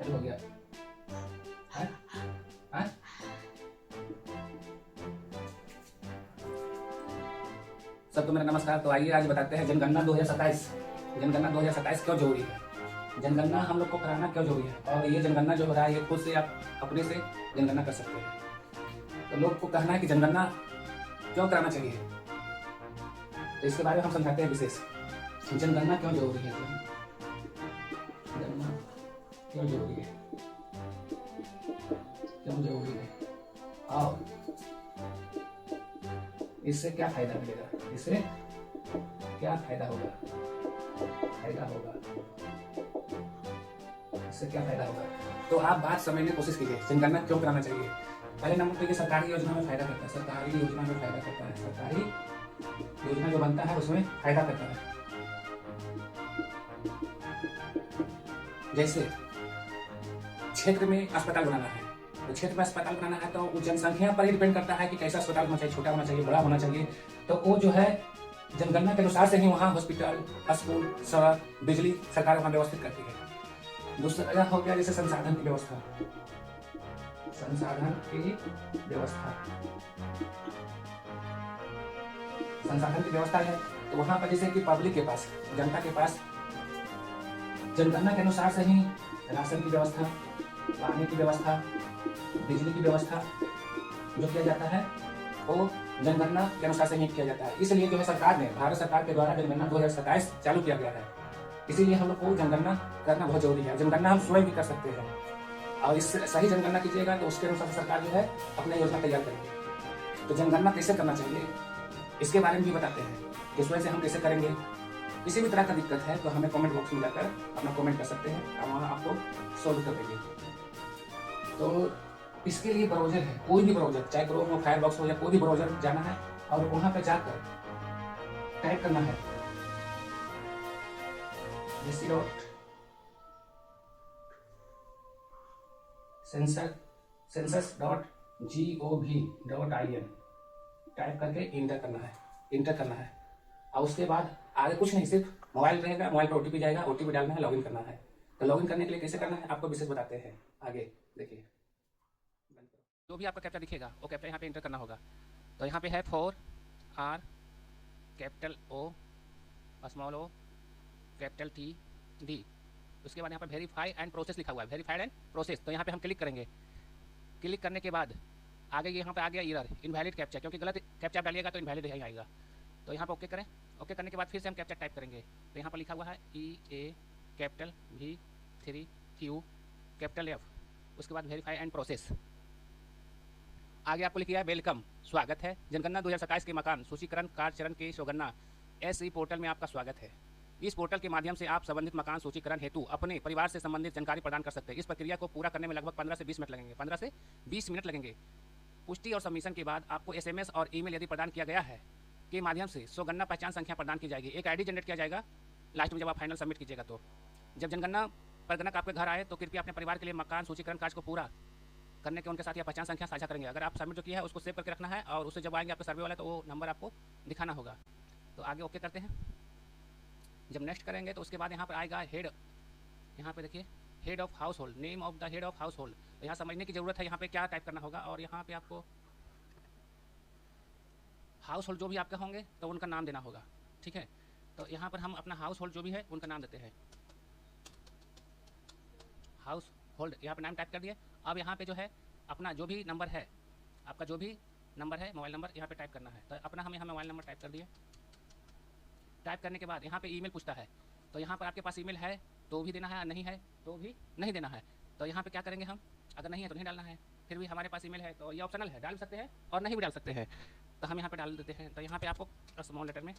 हो गया है? है? सबको मेरा नमस्कार। तो आइए आज बताते हैं जनगणना 2027। जनगणना 2027 क्यों जरूरी है, जनगणना हम लोग को कराना क्यों जरूरी है, और ये जनगणना जो हो रहा है ये खुद से आप अपने से जनगणना कर सकते हैं। तो लोग को कहना है कि जनगणना क्यों कराना चाहिए, तो इसके बारे में हम समझाते हैं विशेष। जनगणना क्यों जरूरी है, जनगणना क्यों जरूरी है, क्यों जरूरी है, और इससे क्या फायदा मिलेगा, इससे क्या फायदा होगा, इससे क्या फायदा होगा। तो आप बात समझने की कोशिश कीजिए, जनगणना क्यों कराना चाहिए। पहले नंबर पे ये सरकारी योजना में फायदा करता है, सरकारी योजना में फायदा करता है, सरकारी योजना जो बनता है उसमें फायदा करता है। जैसे क्षेत्र में अस्पताल बनाना है, तो क्षेत्र में अस्पताल बनाना है तो जनसंख्या पर ही डिपेंड करता है कि कैसा अस्पताल होना चाहिए, छोटा होना चाहिए, बड़ा होना चाहिए। तो वो जो है जनगणना के अनुसार से ही वहाँ हॉस्पिटल, स्कूल, सड़क, बिजली सरकार वहाँ व्यवस्थित करती है। दूसरा हो गया जैसे संसाधन की व्यवस्था, संसाधन की व्यवस्था, संसाधन की व्यवस्था है तो वहाँ पर जैसे कि पब्लिक के पास, जनता के पास जनगणना के अनुसार से ही राशन की व्यवस्था, पानी की व्यवस्था, बिजली की व्यवस्था जो किया जाता है वो जनगणना के अनुसार से ही किया जाता है। इसलिए जो है सरकार ने, भारत सरकार के द्वारा जनगणना 2027 चालू किया गया है। इसीलिए हम लोग को जनगणना करना बहुत जरूरी है। जनगणना हम स्वयं भी कर सकते हैं, और इस सही जनगणना कीजिएगा तो उसके अनुसार सरकार जो है अपना योजना तैयार करेगी। तो जनगणना कैसे करना चाहिए इसके बारे में भी बताते हैं कि स्वयं से हम कैसे करेंगे। किसी भी तरह का दिक्कत है तो हमें कमेंट बॉक्स में जाकर अपना कमेंट कर सकते हैं, हम वहाँ आपको सॉल्व कर देंगे। तो इसके लिए ब्राउजर है, कोई भी ब्राउजर, चाहे क्रोम हो, फायरबॉक्स हो, या कोई भी ब्राउजर जाना है और वहाँ पे जाकर टाइप करना है census.gov.in टाइप करके इंटर करना है, इंटर करना है। और उसके बाद आगे कुछ नहीं, सिर्फ मोबाइल रहेगा, मोबाइल पर ओटीपी जाएगा, ओटीपी डालना है, लॉगिन करना है। तो लॉगिन करने के लिए कैसे करना है आपको विशेष बताते हैं आगे, देखिए। जो भी आपका कैप्चा दिखेगा वो कैप्चा यहाँ पे इंटर करना होगा। तो यहाँ पे है 4R capital O small O capital TD। उसके बाद यहाँ पर वेरीफाई एंड प्रोसेस लिखा हुआ है, वेरीफाइड एंड प्रोसेस। तो यहाँ पे हम क्लिक करेंगे। क्लिक करने के बाद आगे यहाँ पे आ गया एरर, इनवैलिड कैप्चा, क्योंकि गलत कैप्चा डालिएगा तो इनवैलिड ही आएगा। तो यहाँ पर ओके करें। ओके करने के बाद फिर से हम कैप्चा टाइप करेंगे। तो यहाँ पर लिखा हुआ है EA capital V3Q capital F। उसके बाद वेरीफाई एंड प्रोसेस। आगे आपको लिखा है वेलकम, स्वागत है, जनगणना 2027 के मकान सूचीकरण कार्य चरण के शोगणना SE पोर्टल में आपका स्वागत है। इस पोर्टल के माध्यम से आप संबंधित मकान सूचीकरण हेतु अपने परिवार से संबंधित जानकारी प्रदान कर सकते हैं। इस प्रक्रिया को पूरा करने में लगभग 15 से 20 मिनट लगेंगे, 15 से 20 मिनट लगेंगे। पुष्टि और सबमिशन के बाद आपको SMS और ईमेल यदि प्रदान किया गया है के माध्यम से शोगणना पहचान संख्या प्रदान की जाएगी। एक ID जनरेट किया जाएगा लास्ट में जब आप फाइनल सबमिट कीजिएगा। तो जब जनगणना प्रगणक आपके घर आए तो कृपया अपने परिवार के लिए मकान सूचीकरण कार्य को पूरा करने के उनके साथ यह पहचान संख्या साझा करेंगे। अगर आप सबमिट जो किया है उसको सेव करके रखना है, और उससे जब आएंगे आपके सर्वे वाला तो वो नंबर आपको दिखाना होगा। तो आगे ओके करते हैं। जब नेक्स्ट करेंगे तो उसके बाद यहाँ पर आएगा हेड, यहाँ पे देखिए head of house hold, name of the head of house hold. तो यहाँ समझने की जरूरत है यहाँ पे क्या टाइप करना होगा, और यहाँ पे आपको हाउस होल्ड जो भी आपके होंगे तो उनका नाम देना होगा, ठीक है। तो यहाँ पर हम अपना हाउस होल्ड जो भी है उनका नाम देते हैं, हाउस होल्ड, यहाँ पर नाम टाइप कर दिए। अब यहाँ पे जो है अपना जो भी नंबर है, आपका जो भी नंबर है, मोबाइल नंबर यहाँ पे टाइप करना है। तो अपना हम यहाँ मोबाइल नंबर टाइप कर दिए। टाइप करने के बाद यहाँ पे ईमेल पूछता है, तो यहाँ पर आपके पास ईमेल है तो भी देना है, नहीं है तो भी नहीं देना है। तो यहाँ पे क्या करेंगे हम, अगर नहीं है तो नहीं डालना है, फिर भी हमारे पास ईमेल है तो ये ऑप्शनल है, डाल सकते हैं और नहीं भी डाल सकते हैं। तो हम यहाँ पे डाल देते हैं। तो यहाँ पे आपको स्मॉल लेटर में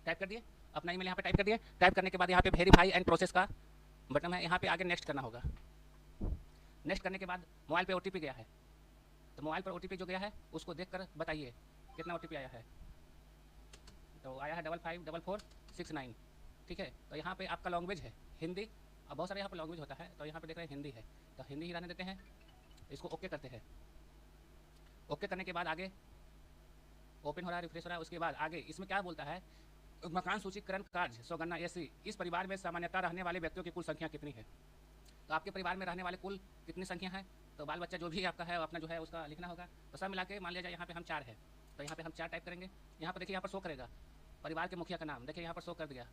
टाइप कर दिए, अपना ईमेल यहाँ पे टाइप कर दिए। टाइप करने के बाद यहाँ पे वेरीफाई एंड प्रोसेस का बटन है, यहाँ पे आगे नेक्स्ट करना होगा। नेक्स्ट करने के बाद मोबाइल पे OTP गया है, तो मोबाइल पर OTP जो गया है उसको देखकर बताइए कितना OTP आया है। तो आया है 554469, ठीक है। तो यहाँ पे आपका लैंग्वेज है हिंदी, अब बहुत सारे यहाँ पर लैंग्वेज होता है, तो यहाँ पे देख रहे हैं हिंदी है, तो हिंदी ही रहने देते हैं। इसको ओके करते हैं। ओके करने के बाद आगे ओपन हो रहा है, रिफ्रेश हो रहा है। उसके बाद आगे इसमें क्या बोलता है, मकान सूचीकरण कार्य सौगन्ना एसी, इस परिवार में सामान्यतः रहने वाले व्यक्तियों की कुल संख्या कितनी है। तो आपके परिवार में रहने वाले कुल कितनी संख्या है, तो बाल बच्चा जो भी आपका है अपना जो है उसका लिखना होगा। तो सब मिला के मान लिया जाए यहाँ पे हम 4 है, तो यहाँ पे हम 4 टाइप करेंगे। यहाँ पर देखिए, यहाँ पर शो करेगा परिवार के मुखिया का नाम, देखिए यहाँ पर शो कर दिया,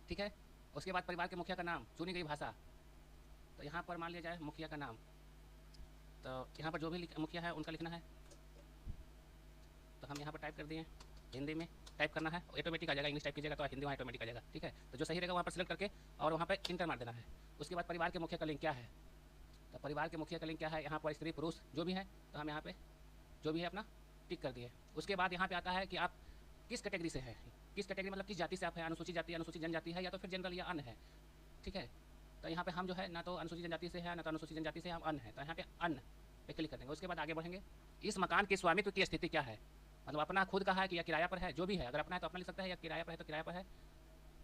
ठीक है। उसके बाद परिवार के मुखिया का नाम, चुनी गई भाषा, तो यहाँ पर मान लिया जाए मुखिया का नाम, तो यहाँ पर जो भी मुखिया है उनका लिखना है। तो हम यहाँ पर टाइप कर दिए, हिंदी में टाइप करना है, ऑटोमेटिक आ जाएगा। इंग्लिश टाइप कीजिएगा तो हिंदी वहाँ ऑटोमेटिक आ जाएगा, ठीक है। तो जो सही रहेगा वहाँ पर सिलेक्ट करके और वहाँ पर इंटर मार देना है। उसके बाद परिवार के मुखिया का लिंक क्या है, तो परिवार के मुखिया का लिंक क्या है, यहाँ पर स्त्री पुरुष जो भी है, तो हम यहाँ पे जो भी है अपना टिक कर दिए। उसके बाद यहाँ पे आता है कि आप किस कैटेगरी से है, किस कैटेगरी मतलब किस जाति से आप है, अनुसूचित जाति, अनुसूचित जनजाति है, या तो फिर जनरल या अन्य है, ठीक है। तो यहाँ पे हम जो है ना तो अनुसूचित जनजाति से है ना तो अनुसूचित जनजाति से हम अन्य है, तो यहाँ पे अन्य पे क्लिक कर देंगे। उसके बाद आगे बढ़ेंगे। इस मकान के स्वामित्व की स्थिति क्या है, मतलब अपना खुद का है कि या किराया पर है, जो भी है, अगर अपना है तो अपना लिख सकता है, या किराया पर है तो किराया पर है,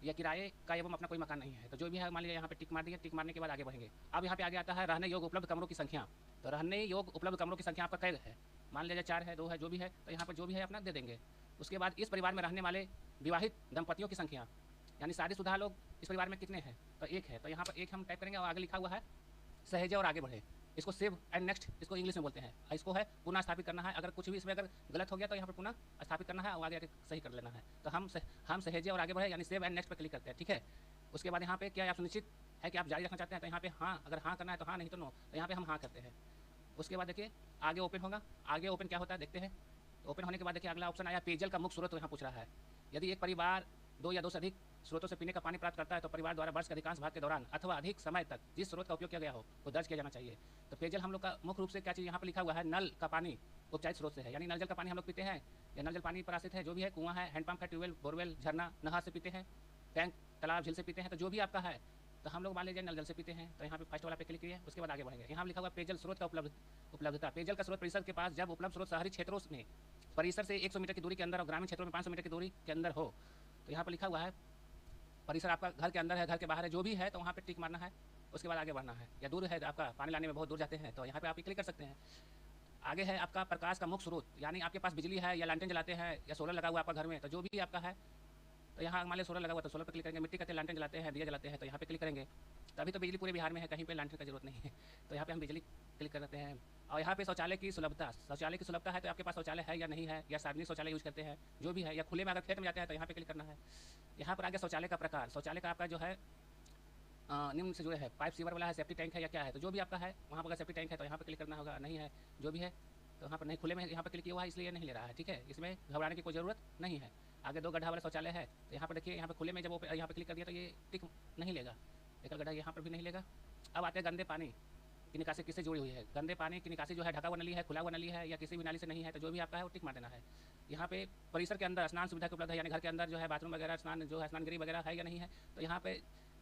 या किराए का एवं अपना कोई मकान नहीं है, तो जो भी है मान लिया यहाँ पे टिक मार दिए। टिक मारने के बाद आगे बढ़ेंगे। अब यहाँ पे आगे आता है रहने योग्य उपलब्ध कमरों की संख्या, तो रहने योग्य उपलब्ध कमरों की संख्या आपका कैद है, मान लीजिए 4 है, 2 है, जो भी है, तो यहाँ पर जो भी है अपना दे देंगे। उसके बाद इस परिवार में रहने वाले विवाहित दंपतियों की संख्या, यानी शादीशुदा लोग इस परिवार में कितने हैं, तो 1 है, तो यहाँ पर 1 हम टाइप करेंगे। और आगे लिखा हुआ है सहेजे और आगे बढ़े, इसको सेव एंड नेक्स्ट इसको इंग्लिश में बोलते हैं। इसको है पुनः स्थापित करना है, अगर कुछ भी इसमें अगर गलत हो गया तो यहाँ पर पुनः स्थापित करना है और आगे सही कर लेना है। तो हम सहेजे और आगे बढ़े यानी सेव एंड नेक्स्ट पर क्लिक करते हैं, ठीक है। उसके बाद यहाँ पे क्या आप सुनिश्चित है कि आप जारी रखना चाहते हैं, तो यहाँ पे हाँ, अगर हाँ करना है तो हाँ, नहीं तो नो, तो यहाँ पे हम हाँ करते हैं। उसके बाद देखिए आगे ओपन होगा। आगे ओपन क्या होता है देखते हैं। तो ओपन होने के बाद देखिए अगला ऑप्शन आया पेयजल का मुख्य स्रोत, तो यहाँ पूछ रहा है यदि एक परिवार 2 या 2 से अधिक स्रोतों से पीने का पानी प्राप्त करता है तो परिवार द्वारा वर्ष के अधिकांश भाग के दौरान अथवा अधिक समय तक जिस स्रोत का उपयोग किया गया हो वो दर्ज किया जाना चाहिए। तो पेयजल हम लोग का मुख्य रूप से क्या चीज़ यहाँ पर लिखा हुआ है, नल का पानी उपचारित स्रोत से है, यानी नल जल का पानी हम लोग पीते हैं, या नल जल पानी पर आश्रित है, जो भी है, कुआं है, हैंडपंप है, ट्यूबवेल, बोरवेल, झरना, नहर से पीते हैं, टैंक, तालाब, झील से पीते हैं, तो जो भी आपका है, तो हम लोग मान लीजिए नल जल से पीते हैं, तो यहाँ पे फर्स्ट वाला पे क्लिक किए। उसके बाद आगे बढ़ेंगे। यहाँ लिखा हुआ पेयजल स्रोत का उपलब्धता। पेयजल का स्रोत परिसर के पास जब उपलब्ध स्रोत शहरी क्षेत्रों में परिसर से 100 मीटर की दूरी के अंदर और ग्रामीण क्षेत्रों में 500 मीटर की दूरी के अंदर हो, तो यहाँ पर लिखा हुआ है परिसर आपका घर के अंदर है, घर के बाहर है, जो भी है, तो वहाँ पे टिक मारना है। उसके बाद आगे बढ़ना है। या दूर है आपका, पानी लाने में बहुत दूर जाते हैं, तो यहाँ पे आप क्लिक कर सकते हैं। आगे है आपका प्रकाश का मुख्य स्रोत, यानी आपके पास बिजली है या लालटेन जलाते हैं या सोलर लगा हुआ आपका घर में, तो जो भी आपका है, तो यहाँ मान लीजिए सोलर लगा हुआ तो सोलर पर क्लिक करेंगे। मिट्टी का तेल लालटेन जलाते हैं, दिया जलाते हैं, तो यहाँ पे क्लिक करेंगे। तभी तो बिजली पूरे बिहार में है, कहीं पे लालटेन का जरूरत नहीं है, तो यहाँ पे हम बिजली क्लिक करते हैं। और यहाँ पे शौचालय की सुलभता, शौचालय की सुलभता है तो आपके पास शौचालय है या नहीं है, या सार्वजनिक शौचालय यूज करते हैं, जो भी है, या खुले में अगर खेत में जाते हैं तो यहाँ पे क्लिक करना है। यहाँ पर आगे शौचालय का प्रकार, शौचालय का आपका जो है निम्न से जुड़े है, पाइप सीवर वाला है, सेफ्टी टैंक है, या क्या है, तो जो भी आपका है वहाँ पर अगर सेफ्टी टैंक है तो यहाँ पर क्लिक करना होगा, नहीं है जो भी है तो यहाँ पर नहीं, खुले में यहाँ पर क्लिक किया हुआ है इसलिए नहीं ले रहा है, ठीक है। इसमें घबराने की कोई ज़रूरत नहीं है। आगे 2 गड्ढा वाला शौचालय है, तो यहाँ पर देखिए, यहाँ पर खुले में जब वो यहाँ पर क्लिक कर दिया तो ये टिक नहीं लेगा, एक गड्ढा यहाँ पर भी नहीं लेगा। अब आते हैं गंदे पानी की निकासी किससे जुड़ी हुई है। गंदे पानी की निकासी जो है ढका हुआ नली है, खुला हुआ नली है, या किसी भी नाली से नहीं है, तो जो भी आपका है वो टिक मार देना है। यहाँ पे परिसर के अंदर स्नान सुविधा उपलब्ध है, यानी घर के अंदर जो है बाथरूम वगैरह, स्नान जो है स्नानगृह वगैरह है या नहीं है, तो यहाँ पे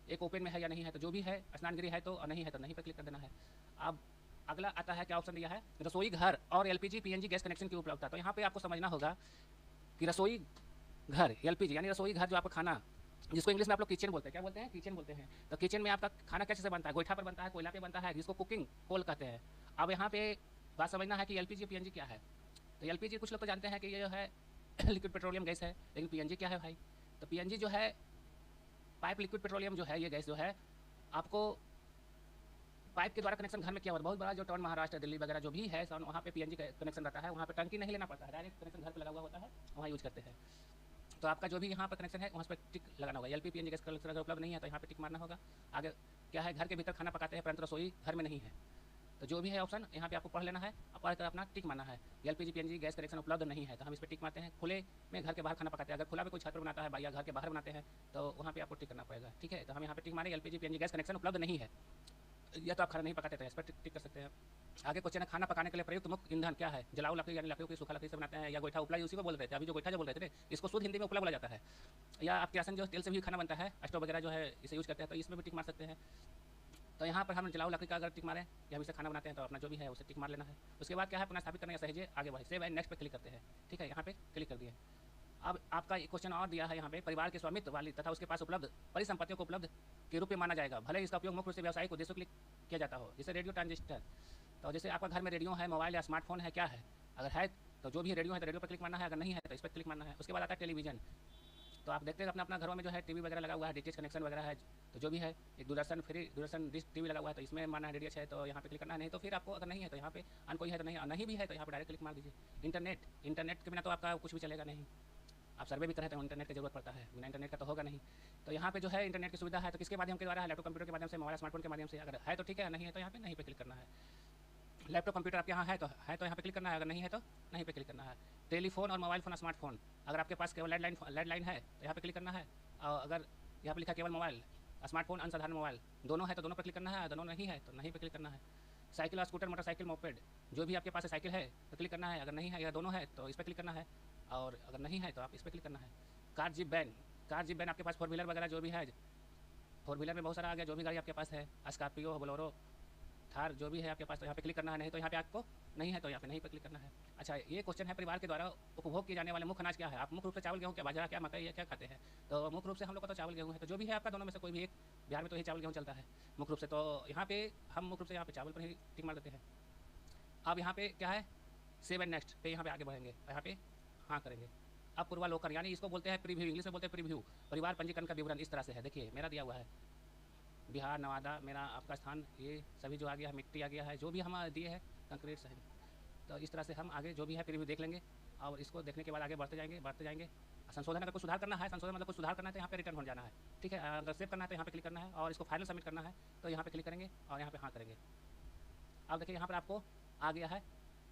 एक ओपन में है या नहीं है, तो जो भी है स्नानगृह है तो, नहीं है तो नहीं पे क्लिक कर देना है। अब अगला आता है क्या ऑप्शन दिया है, रसोई घर और एलपीजी पीएनजी गैस कनेक्शन की उपलब्धता। तो यहाँ पे आपको समझना होगा कि रसोई घर एलपीजी यानी रसोई घर जो आपका खाना, जिसको इंग्लिश में आप लोग किचन बोलते हैं, क्या बोलते हैं, किचन बोलते हैं। तो किचन में आपका खाना कैसे से बनता है, गोईठा पर बनता है, कोयला पे बनता है, जिसको कुकिंग कोल कहते हैं। अब यहाँ पे बात समझना है कि एलपीजी पीएनजी क्या है। तो एलपीजी कुछ लोग तो जानते हैं कि ये जो है लिक्विड पेट्रोलियम गैस है, लेकिन पीएनजी क्या है भाई। तो पीएनजी जो है पाइप लिक्विड पेट्रोलियम जो है, ये गैस जो है आपको पाइप के द्वारा कनेक्शन घर में किया हुआ, बहुत बड़ा जो टाउन महाराष्ट्र दिल्ली वगैरह जो भी है वहाँ पे पीएनजी कनेक्शन रहता है, वहाँ पे टंकी नहीं लेना पड़ता है, डायरेक्ट कनेक्शन घर पे लगा हुआ होता है, वहाँ यूज करते हैं। तो आपका जो भी यहाँ पर कनेक्शन है वहाँ पर टिक लगाना होगा। एलपी पीएनजी गैस कनेक्शन अगर उपलब्ध नहीं है तो यहाँ पे टिक मारना होगा। आगे क्या है, घर के भीतर खाना पकाते हैं परंतु रसोई घर में नहीं है, तो जो भी है ऑप्शन यहाँ पे आपको पढ़ लेना है, पढ़ कर अपना टिक मारना है। एलपीजी पीएनजी गैस कनेक्शन उपलब्ध नहीं है तो हम इस पर टिक मारते हैं। खुले में घर के बाहर खाना पकाते हैं, अगर खुला में कोई छत पर बनाता है या घर के बाहर बनाते हैं तो वहाँ पे आपको टिक करना पड़ेगा, ठीक है। तो हम यहाँ पे टिक मारे, एलपीजी पीएनजी गैस कनेक्शन उपलब्ध नहीं है, या तो आप खाना नहीं पकाते थे, इस पर टिक कर सकते हैं। आगे क्वेश्चन है खाना पकाने के लिए प्रयुक्त मुख्य ईंधन क्या है। जलाऊ लकड़ी यानी लकड़ियों की सूखा लकड़ी से बनाते हैं, या गोईठा उपला उसी को बोल रहे थे, अभी जो गोईठा जो बोल रहे थे इसको शुद्ध हिंदी में उपला बोला जाता है। या आप किरासन जो तेल से भी खाना बनता है, स्टोव वगैरह जो है इसे यूज करते हैं, तो इसमें भी टिक मार सकते हैं। तो यहाँ पर हम जलाऊ लकड़ी का अगर टिक मारें या हम इसे खाना बनाते हैं तो अपना जो भी है उसे टिक मार लेना है। उसके बाद क्या है, पुनः स्थापित करना या सहेजे आगे बढ़े, सेव एंड नेक्स्ट पे क्लिक करते हैं, ठीक है। यहाँ पे क्लिक कर दिए। अब आपका क्वेश्चन और दिया है यहाँ पे, परिवार के स्वामित्व वाली तथा उसके पास उपलब्ध परिसंपत्तियों को उपलब्ध के रूप में माना जाएगा, भले इसका उपयोग मुख्य रूप से व्यावसायिक उद्देश्यों के लिए किया जाता हो, जैसे रेडियो ट्रांजिस्टर। तो जैसे आपका घर में रेडियो है, मोबाइल या स्मार्टफोन है, क्या है, अगर है तो जो भी रेडियो है तो रेडियो पर क्लिक मारना है, अगर नहीं है तो इस पर क्लिक मारना है। उसके बाद आता है टेलीविजन। तो आप देखते हैं अपना अपना घरों में जो है टीवी वगैरह लगा हुआ है, डीटीएच कनेक्शन वगैरह है, तो जो भी है एक Doordarshan free Doordarshan dish TV लगा हुआ है, तो इसमें मारना है डीटीएच है तो यहाँ पे क्लिक करना है। नहीं तो फिर आपको अगर नहीं है तो यहाँ पे अन कोई है तो नहीं भी है तो यहाँ पे डायरेक्ट क्लिक मार दीजिए। इंटरनेट के बिना तो आपका कुछ भी चलेगा नहीं। आप सर्वे भी करें तो इंटरनेट की जरूरत पड़ता है, बिना इंटरनेट का तो होगा नहीं। तो यहाँ पे जो है इंटरनेट की सुविधा है, तो किसके माध्यम के द्वारा है? लैपटॉप कंप्यूटर के माध्यम से, मोबाइल स्मार्टफोन के माध्यम से। अगर है तो ठीक है, नहीं है तो यहाँ पे नहीं पे क्लिक करना है। लैपटॉप कंप्यूटर आपके यहाँ है तो यहाँ पे क्लिक करना है, अगर नहीं है तो नहीं पे क्लिक करना है। टेलीफोन और मोबाइल फ़ोन स्मार्टफोन, अगर आपके पास केवल लैंडलाइन है तो यहाँ पे क्लिक करना है। और अगर यहाँ पे लिखा केवल मोबाइल, स्मार्टफोन अनसाधारण मोबाइल दोनों है तो दोनों पर क्लिक करना है, दोनों नहीं है तो नहीं पे क्लिक करना है। साइकिल और स्कूटर, मोटरसाइकिल, मोपेड, जो भी आपके पास है साइकिल है तो क्लिक करना है, अगर नहीं है या दोनों है तो इस पर क्लिक करना है, और अगर नहीं है तो आप इस पर क्लिक करना है। कार जीप वैन आपके पास फोर व्हीलर वगैरह जो भी है, फोर व्हीलर में बहुत सारा आ गया, जो भी गाड़ी आपके पास है, स्कॉर्पियो, बोलेरो, थार, जो भी है आपके पास तो यहाँ पे क्लिक करना है। नहीं तो यहाँ पे आपको नहीं है तो यहाँ पे नहीं पे क्लिक करना है। अच्छा, ये क्वेश्चन है, परिवार के द्वारा उपभोग किए जाने वाले मुख्य अनाज क्या है? आप मुख्य रूप से चावल, गेहूँ, क्या बाजरा, क्या मकई या क्या खाते हैं? तो मुख्य रूप से हम लोग का तो चावल गेहूँ है, तो जो भी है आपका दोनों में से कोई भी एक, बिहार में तो यही चावल गेहूँ चलता है मुख्य रूप से। तो यहाँ पे हम मुख्य रूप से यहाँ पे चावल पर ही टिक मार देते हैं। अब यहाँ पे क्या है, सेव एंड नेक्स्ट पे यहाँ पे आगे बढ़ेंगे, यहाँ पे हाँ करेंगे। अब पूर्वालोकन, यानी इसको बोलते हैं प्रीव्यू, इंग्लिश में बोलते हैं प्रीव्यू। परिवार पंजीकरण का विवरण इस तरह से है, देखिए मेरा दिया हुआ है बिहार, नवादा, मेरा आपका स्थान, ये सभी जो आ गया है, मिट्टी आ गया है, जो भी हम दिए हैं कंक्रीट सही। तो इस तरह से हम आगे जो भी है प्रीव्यू देख लेंगे, और इसको देखने के बाद आगे बढ़ते जाएंगे। संशोधन अगर कुछ सुधार करना है, संशोधन मतलब कुछ सुधार करना है तो यहाँ पे रिटर्न हो जाना है, ठीक है। अगर सेव करना है तो यहाँ पे क्लिक करना है, और इसको फाइनल सबमिट करना है तो यहाँ पे क्लिक करेंगे और यहाँ पे हाँ करेंगे। अब देखिए यहाँ पर आपको आ गया है,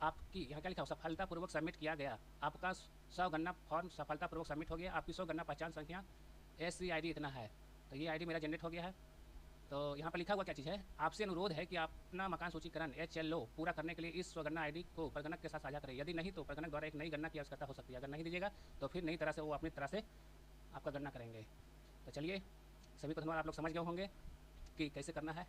आपकी यहाँ क्या लिखा हो, सफलतापूर्वक सबमिट किया गया। आपका 100 गन्ना फॉर्म सफलतापूर्वक सबमिट हो गया। आपकी 100 गन्ना पहचान संख्या SC ID इतना है, तो ये ID मेरा जनरेट हो गया है। तो यहाँ पर लिखा हुआ क्या चीज़ है, आपसे अनुरोध है कि आप अपना मकान सूचीकरण HLO पूरा करने के लिए इस स्वगणना ID को प्रगणक के साथ साझा करें। यदि नहीं तो प्रगणक द्वारा एक नई गणना की आवश्यकता हो सकती है। अगर नहीं दीजिएगा तो फिर नई तरह से वो अपनी तरह से आपका गणना करेंगे। तो चलिए, सभी को धन्यवाद, आप लोग समझ गए होंगे कि कैसे करना है।